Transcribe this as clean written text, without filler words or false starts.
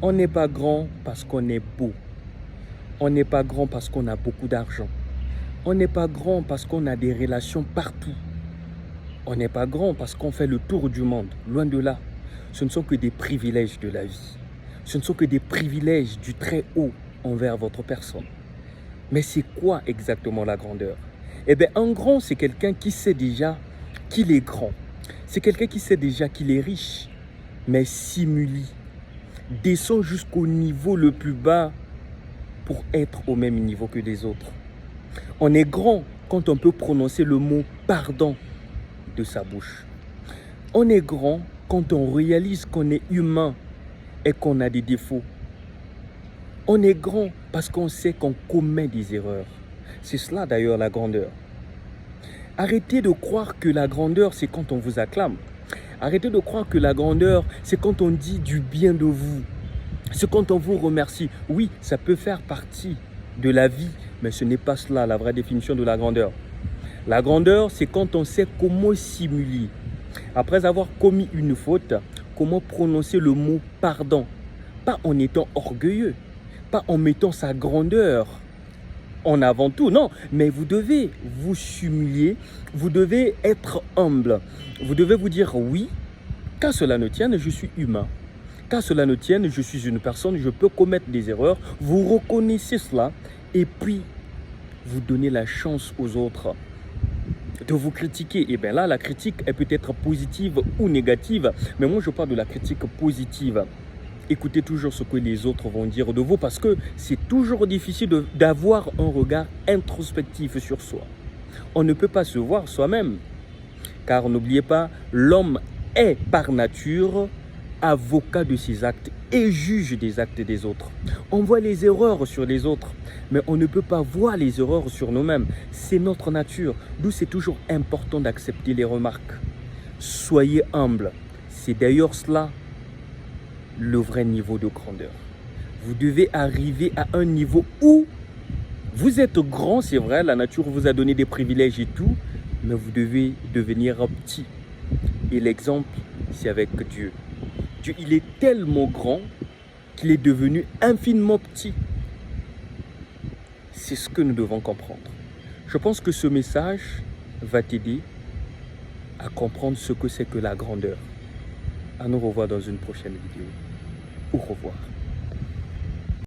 On n'est pas grand parce qu'on est beau. On n'est pas grand parce qu'on a beaucoup d'argent. On n'est pas grand parce qu'on a des relations partout. On n'est pas grand parce qu'on fait le tour du monde. Loin de là. Ce ne sont que des privilèges de la vie. Ce ne sont que des privilèges du très haut envers votre personne. Mais c'est quoi exactement la grandeur? Eh bien, un grand, c'est quelqu'un qui sait déjà qu'il est grand. C'est quelqu'un qui sait déjà qu'il est riche, mais simule, descend jusqu'au niveau le plus bas pour être au même niveau que les autres. On est grand quand on peut prononcer le mot pardon de sa bouche. On est grand quand on réalise qu'on est humain et qu'on a des défauts. On est grand parce qu'on sait qu'on commet des erreurs. C'est cela d'ailleurs la grandeur. Arrêtez de croire que la grandeur, c'est quand on vous acclame. Arrêtez de croire que la grandeur, c'est quand on dit du bien de vous. C'est quand on vous remercie. Oui, ça peut faire partie de la vie, mais ce n'est pas cela la vraie définition de la grandeur. La grandeur, c'est quand on sait comment simuler. Après avoir commis une faute, comment prononcer le mot pardon. Pas en étant orgueilleux, pas en mettant sa grandeur en avant tout, non. Mais vous devez vous simuler, vous devez être humble. Vous devez vous dire oui, qu'à cela ne tienne, je suis humain. Qu'à cela ne tienne, je suis une personne, je peux commettre des erreurs. Vous reconnaissez cela et puis vous donnez la chance aux autres de vous critiquer. Et bien là, la critique est peut-être positive ou négative, mais moi je parle de la critique positive. Écoutez toujours ce que les autres vont dire de vous parce que c'est toujours difficile d'avoir un regard introspectif sur soi. On ne peut pas se voir soi-même, car n'oubliez pas, l'homme est par nature avocat de ses actes et juge des actes des autres. On voit les erreurs sur les autres, mais on ne peut pas voir les erreurs sur nous-mêmes. C'est notre nature, d'où c'est toujours important d'accepter les remarques. Soyez humble. C'est d'ailleurs cela le vrai niveau de grandeur. Vous devez arriver à un niveau où vous êtes grand, c'est vrai, la nature vous a donné des privilèges et tout, mais vous devez devenir petit. Et l'exemple, c'est avec Dieu. Dieu, il est tellement grand qu'il est devenu infiniment petit. C'est ce que nous devons comprendre. Je pense que ce message va t'aider à comprendre ce que c'est que la grandeur. À nous revoir dans une prochaine vidéo. Au revoir.